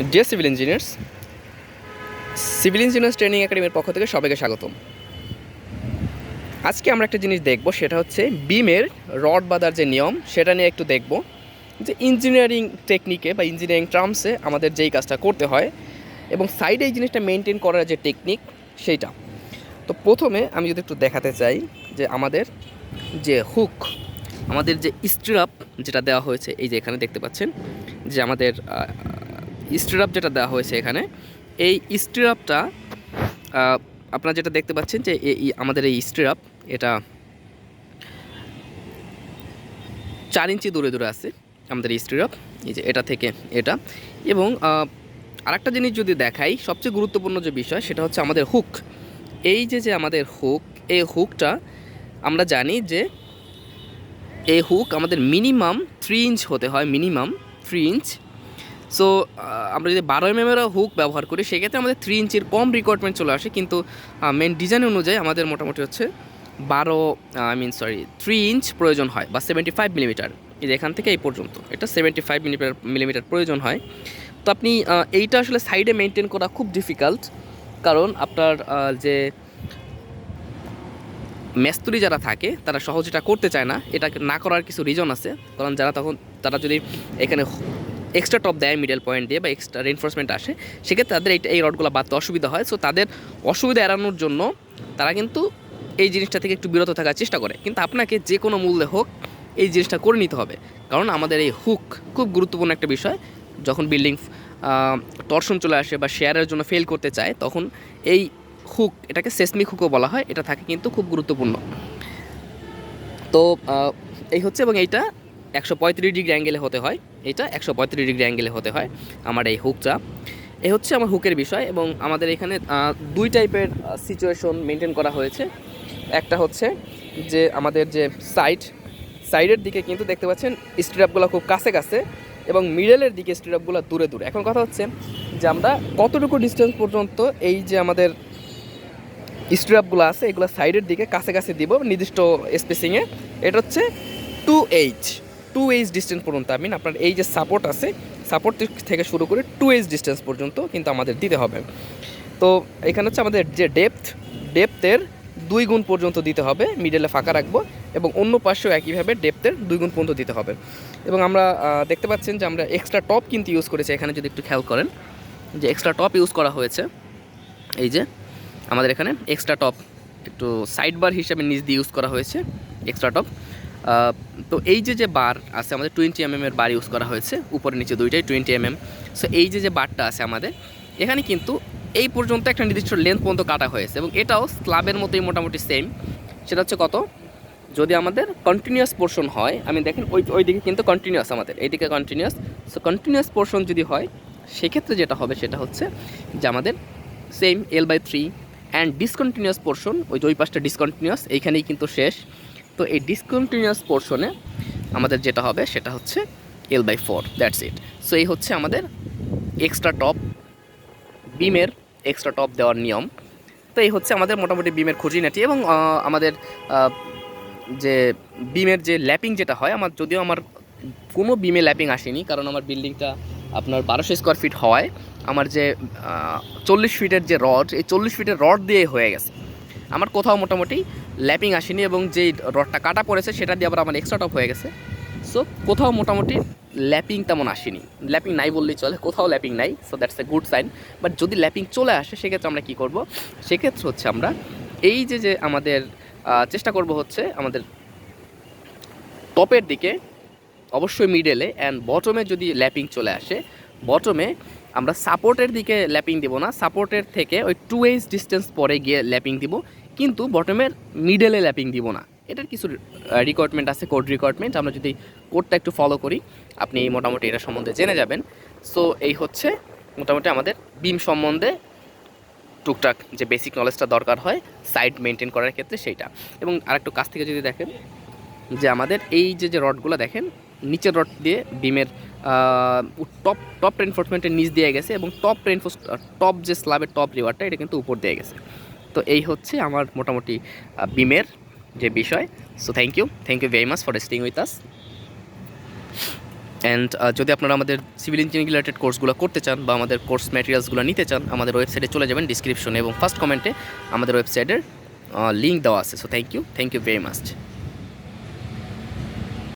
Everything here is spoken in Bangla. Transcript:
Deer civil engineers, civil engineers training একাডেমির পক্ষ থেকে সবাইকে স্বাগতম। আজকে আমরা একটা জিনিস দেখব, সেটা হচ্ছে বিমের রড বাঁধার যে নিয়ম সেটা নিয়ে একটু দেখব, যে ইঞ্জিনিয়ারিং টেকনিকে বা ইঞ্জিনিয়ারিং টার্মসে আমাদের যেই কাজটা করতে হয় এবং সাইডে এই জিনিসটা মেনটেন করার যে টেকনিক সেইটা। তো প্রথমে আমি যদি একটু দেখাতে চাই যে আমাদের যে হুক, আমাদের যে স্ট্রাপ যেটা দেওয়া হয়েছে, এই যে এখানে দেখতে পাচ্ছেন যে আমাদের স্ট্রাপ যেটা দেওয়া হয়েছে এখানে, এই স্ট্রাপটা আপনারা যেটা দেখতে পাচ্ছেন যে আমাদের এই স্ট্রাপ এটা 4 ইঞ্চি দূরে দূরে আছে আমাদের এই স্ট্রাপ, এই যে এটা থেকে এটা। এবং আরেকটা জিনিস যদি দেখাই, সবচেয়ে গুরুত্বপূর্ণ যে বিষয় সেটা হচ্ছে আমাদের হুক। এই যে আমাদের হুক, এই হুকটা আমরা জানি যে এই হুক আমাদের মিনিমাম 3 ইঞ্চ হতে হয়, মিনিমাম 3 ইঞ্চ। সো আমরা যদি 12 mm হুক ব্যবহার করি সেক্ষেত্রে আমাদের 3 ইঞ্চির কম রিকোয়ারমেন্ট চলে আসে, কিন্তু মেন ডিজাইন অনুযায়ী আমাদের মোটামুটি হচ্ছে 3 ইঞ্চ প্রয়োজন হয়, বা 75 মিলিমিটার। এই যে এখান থেকে এই পর্যন্ত এটা 75 মিলিমিটার প্রয়োজন হয়। তো আপনি এইটা আসলে সাইডে মেনটেন করা খুব ডিফিকাল্ট, কারণ আপনার যে মেস্তুরি যারা থাকে তারা সহজ এটা করতে চায় না। এটা না করার কিছু রিজন আছে, কারণ তারা যদি এখানে এক্সট্রা টপ দেয় মিডল পয়েন্ট দিয়ে বা এক্সট্রা রেনফোর্সমেন্ট আসে, সেক্ষেত্রে তাদের এই রডগুলো বাঁধতে অসুবিধা হয়। সো তাদের অসুবিধা এড়ানোর জন্য তারা কিন্তু এই জিনিসটা থেকে একটু বিরত থাকার চেষ্টা করে, কিন্তু আপনাকে যে কোনো মূল্যে হোক এই জিনিসটা করে নিতে হবে, কারণ আমাদের এই হুক খুব গুরুত্বপূর্ণ একটা বিষয়। যখন বিল্ডিং টর্শন চলে আসে বা শেয়ারের জন্য ফেল করতে চায়, তখন এই হুক, এটাকে সেসমিক হুকও বলা হয়, এটা থাকে কিন্তু খুব গুরুত্বপূর্ণ। তো এই হচ্ছে, এবং এইটা 135 ডিগ্রি অ্যাঙ্গেলে হতে হয়, এটা 135 ডিগ্রি অ্যাঙ্গেলে হতে হয় আমার এই হুকটা। এই হচ্ছে আমার হুকের বিষয়। এবং আমাদের এখানে 2 টাইপের সিচুয়েশন মেনটেন করা হয়েছে। একটা হচ্ছে যে আমাদের যে সাইডের দিকে কিন্তু দেখতে পাচ্ছেন স্ট্রাপগুলো খুব কাছে কাছে, এবং মিডলের দিকে স্ট্রাপগুলো দূরে দূরে। এখন কথা হচ্ছে যে আমরা কতটুকু ডিস্টেন্স পর্যন্ত এই যে আমাদের স্ট্রাপগুলো আছে এগুলো সাইডের দিকে কাছে কাছে দিব নির্দিষ্ট স্পেসিংয়ে। এটা হচ্ছে 2H ডিস্টেন্স পর্যন্ত। আপনার এই যে সাপোর্ট আছে, সাপোর্ট থেকে শুরু করে 2H ডিস্টেন্স পর্যন্ত কিন্তু আমাদের দিতে হবে। তো এখানে হচ্ছে আমাদের যে ডেপথের 2 গুণ পর্যন্ত দিতে হবে, মিডলে ফাঁকা রাখবো, এবং অন্য পাশেও একইভাবে ডেপথের 2 গুণ পর্যন্ত দিতে হবে। এবং আমরা দেখতে পাচ্ছেন যে আমরা এক্সট্রা টপ কিন্তু ইউজ করেছি এখানে, যদি একটু খেয়াল করেন যে এক্সট্রা টপ ইউজ করা হয়েছে। এই যে আমাদের এখানে এক্সট্রা টপ একটু সাইড বার হিসাবে নিচ দিয়ে ইউজ করা হয়েছে এক্সট্রা টপ। তো এই যে বার আছে আমাদের 20 mm এর বার ইউজ করা হয়েছে, উপরে নিচে দুইটাই 20 mm। সো এই যে বারটা আছে আমাদের এখানে, কিন্তু এই পর্যন্ত একটা নির্দিষ্ট লেন্থ পর্যন্ত কাটা হয়েছে, এবং এটাও স্ল্যাবের মতোই মোটামুটি সেম। সেটা হচ্ছে কত, যদি আমাদের কন্টিনিউয়াস পোর্শন হয়, আমি দেখেন ওই দিকে কিন্তু কন্টিনিউয়াস, আমাদের এইদিকে কন্টিনিউয়াস। সো কন্টিনিউয়াস পোর্শন যদি হয় সেক্ষেত্রে যেটা হবে সেটা হচ্ছে যে আমাদের same L/3, and discontinuous portion ওই পাশটা ডিসকন্টিনিউয়াস, এইখানেই কিন্তু শেষ। তো এই ডিসকন্টিনিউয়াস পোর্শনে আমাদের যেটা হবে সেটা হচ্ছে L/4, দ্যাটস ইট। সো এই হচ্ছে আমাদের এক্সট্রা টপ, বিমের এক্সট্রা টপ দেওয়ার নিয়ম। তো এই হচ্ছে আমাদের মোটামুটি বিমের খুঁটিনাটি। এবং আমাদের যে বিমের যে ল্যাপিং যেটা হয়, যদিও আমার কোনো বিমে ল্যাপিং আসেনি, কারণ আমার বিল্ডিংটা আপনার 1200 স্কোয়ার ফিট হওয়ায় আমার যে 40 ফিটের যে রড, এই 40 ফিটের রড দিয়ে হয়ে গেছে, আমার কোথাও মোটামুটি ল্যাপিং আসেনি। এবং যেই রডটা কাটা পড়েছে সেটা দিয়ে আবার আমার এক্সট্রা টপ হয়ে গেছে। সো কোথাও মোটামুটি ল্যাপিং তেমন আসেনি, ল্যাপিং নাই বললেই চলে, কোথাও ল্যাপিং নাই। So that's a good sign. But যদি ল্যাপিং চলে আসে সেক্ষেত্রে আমরা কী করব, সেক্ষেত্রে হচ্ছে আমরা এই যে আমাদের চেষ্টা করব হচ্ছে আমাদের টপের দিকে, অবশ্যই মিডলে অ্যান্ড বটমে যদি ল্যাপিং চলে আসে, বটমে আমরা সাপোর্টের দিকে ল্যাপিং দেবো না, সাপোর্টের থেকে ওই 2H ডিস্টেন্স পরে গিয়ে ল্যাপিং দিব, কিন্তু বটমের মিডলে ল্যাপিং দিব না। এটার কিছু রিকোয়ারমেন্ট আছে, কোড রিকোয়ারমেন্ট। আমরা যদি কোডটা একটু ফলো করি আপনি মোটামুটি এটা সম্বন্ধে জেনে যাবেন। সো এই হচ্ছে মোটামুটি আমাদের বিম সম্বন্ধে টুকটাক যে বেসিক নলেজটা দরকার হয় সাইড মেনটেন করার ক্ষেত্রে সেইটা। এবং আরেকটু কাছ থেকে যদি দেখেন যে আমাদের এই যে রডগুলো দেখেন, নিচের রড দিয়ে বিমের টপ রেনফোর্সমেন্টের নিচ দিয়ে গেছে, এবং টপ যে স্ল্যাবের টপ রিওয়ারটা এটা কিন্তু উপর দিয়ে গেছে। তো এই হচ্ছে আমার মোটামুটি বিমের যে বিষয়। So thank you very much for staying with us. And যদি আপনারা আমাদের সিভিল ইঞ্জিনিয়ারিং রিলেটেড কোর্সগুলো করতে চান বা আমাদের কোর্স ম্যাটেরিয়ালসগুলো নিতে চান, আমাদের ওয়েবসাইটে চলে যাবেন, ডিসক্রিপশনে এবং ফার্স্ট কমেন্টে আমাদের ওয়েবসাইটের লিঙ্ক দেওয়া আছে। So thank you very much.